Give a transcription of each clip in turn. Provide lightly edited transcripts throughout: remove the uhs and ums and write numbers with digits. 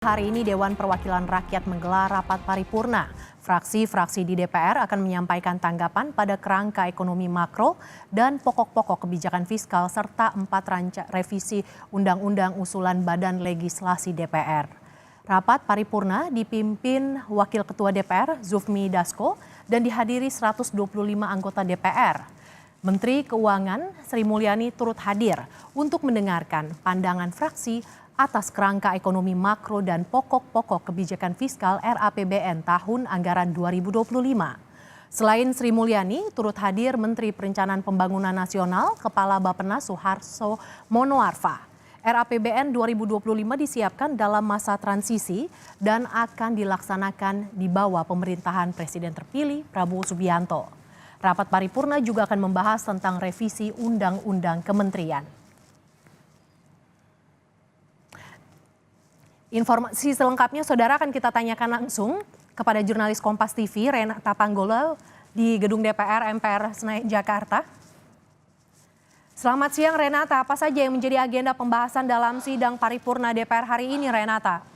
Hari ini Dewan Perwakilan Rakyat menggelar rapat paripurna. Fraksi-fraksi di DPR akan menyampaikan tanggapan pada kerangka ekonomi makro dan pokok-pokok kebijakan fiskal serta 4 revisi undang-undang usulan Badan Legislasi DPR. Rapat paripurna dipimpin Wakil Ketua DPR Zufmi Dasko dan dihadiri 125 anggota DPR. Menteri Keuangan Sri Mulyani turut hadir untuk mendengarkan pandangan fraksi atas kerangka ekonomi makro dan pokok-pokok kebijakan fiskal RAPBN tahun anggaran 2025. Selain Sri Mulyani, turut hadir Menteri Perencanaan Pembangunan Nasional, Kepala Bappenas Suharto Monoarfa. RAPBN 2025 disiapkan dalam masa transisi dan akan dilaksanakan di bawah pemerintahan Presiden terpilih Prabowo Subianto. Rapat paripurna juga akan membahas tentang revisi Undang-Undang Kementerian. Informasi selengkapnya saudara akan kita tanyakan langsung kepada jurnalis Kompas TV Renata Panggolo di Gedung DPR MPR Senayan Jakarta. Selamat siang Renata, apa saja yang menjadi agenda pembahasan dalam sidang paripurna DPR hari ini Renata?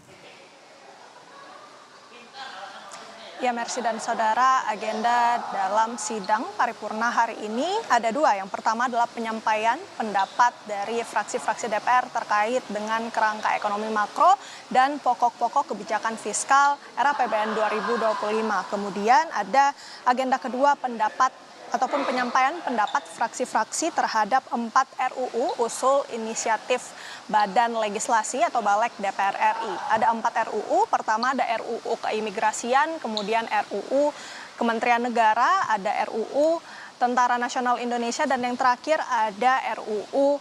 Ya Mercy dan saudara, agenda dalam sidang paripurna hari ini ada dua. Yang pertama adalah penyampaian pendapat dari fraksi-fraksi DPR terkait dengan kerangka ekonomi makro dan pokok-pokok kebijakan fiskal RAPBN 2025. Kemudian ada agenda kedua penyampaian pendapat fraksi-fraksi terhadap 4 RUU usul inisiatif Badan Legislasi atau Balek DPR RI. Ada 4 RUU, pertama ada RUU Keimigrasian, kemudian RUU Kementerian Negara, ada RUU Tentara Nasional Indonesia, dan yang terakhir ada RUU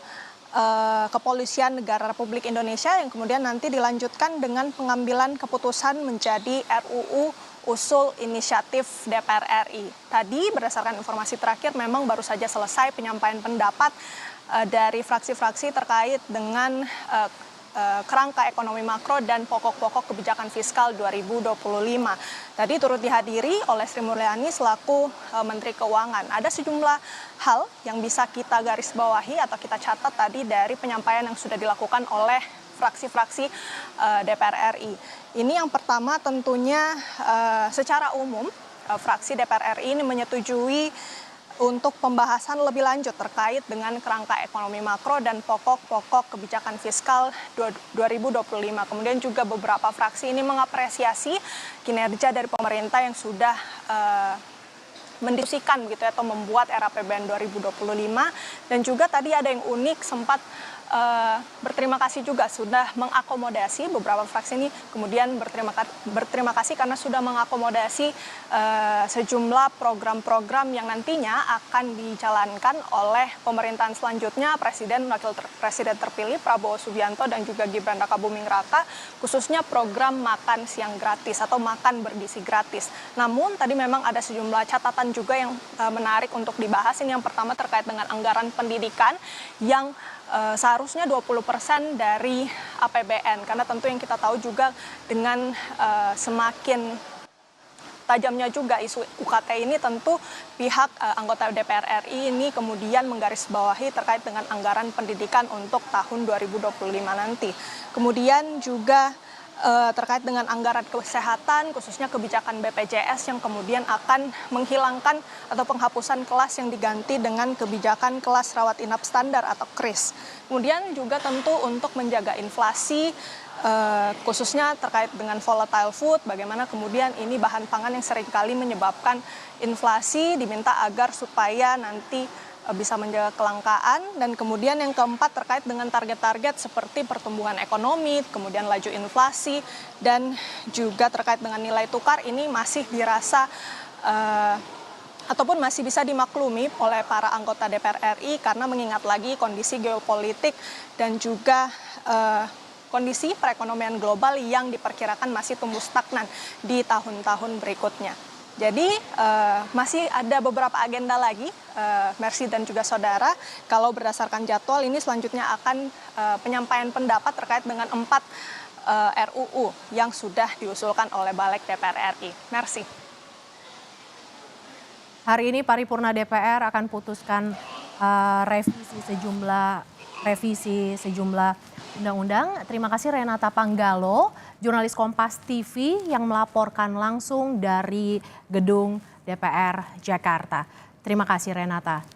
Kepolisian Negara Republik Indonesia yang kemudian nanti dilanjutkan dengan pengambilan keputusan menjadi RUU usul inisiatif DPR RI. Tadi berdasarkan informasi terakhir memang baru saja selesai penyampaian pendapat dari fraksi-fraksi terkait dengan kerangka ekonomi makro dan pokok-pokok kebijakan fiskal 2025. Tadi turut dihadiri oleh Sri Mulyani selaku Menteri Keuangan. Ada sejumlah hal yang bisa kita garis bawahi atau kita catat tadi dari penyampaian yang sudah dilakukan oleh fraksi-fraksi DPR RI. Ini yang pertama tentunya secara umum fraksi DPR RI ini menyetujui untuk pembahasan lebih lanjut terkait dengan kerangka ekonomi makro dan pokok-pokok kebijakan fiskal 2025. Kemudian juga beberapa fraksi ini mengapresiasi kinerja dari pemerintah yang sudah mendiskusikan gitu atau membuat RAPBN 2025, dan juga tadi ada yang unik sempat berterima kasih juga sudah mengakomodasi beberapa fraksi ini, kemudian berterima kasih karena sudah mengakomodasi sejumlah program-program yang nantinya akan dijalankan oleh pemerintahan selanjutnya Presiden Wakil Presiden terpilih Prabowo Subianto dan juga Gibran Rakabuming Raka, khususnya program makan siang gratis atau makan bergizi gratis. Namun tadi memang ada sejumlah catatan juga yang menarik untuk dibahas. Ini yang pertama terkait dengan anggaran pendidikan yang seharusnya 20% dari APBN, karena tentu yang kita tahu juga dengan semakin tajamnya juga isu UKT ini, tentu pihak anggota DPR RI ini kemudian menggarisbawahi terkait dengan anggaran pendidikan untuk tahun 2025 nanti. Kemudian juga terkait dengan anggaran kesehatan, khususnya kebijakan BPJS yang kemudian akan menghilangkan atau penghapusan kelas yang diganti dengan kebijakan kelas rawat inap standar atau KRIS. Kemudian juga tentu untuk menjaga inflasi, khususnya terkait dengan volatile food, bagaimana kemudian ini bahan pangan yang seringkali menyebabkan inflasi, diminta agar supaya nanti bisa menjaga kelangkaan. Dan kemudian yang keempat terkait dengan target-target seperti pertumbuhan ekonomi, kemudian laju inflasi, dan juga terkait dengan nilai tukar ini masih dirasa ataupun masih bisa dimaklumi oleh para anggota DPR RI karena mengingat lagi kondisi geopolitik dan juga kondisi perekonomian global yang diperkirakan masih tumbuh stagnan di tahun-tahun berikutnya. Jadi masih ada beberapa agenda lagi, Mercy dan juga saudara. Kalau berdasarkan jadwal ini selanjutnya akan penyampaian pendapat terkait dengan 4 RUU yang sudah diusulkan oleh Balek DPR RI. Mercy. Hari ini paripurna DPR akan putuskan revisi sejumlah Undang-Undang. Terima kasih Renata Panggalo, jurnalis Kompas TV yang melaporkan langsung dari gedung DPR Jakarta. Terima kasih Renata.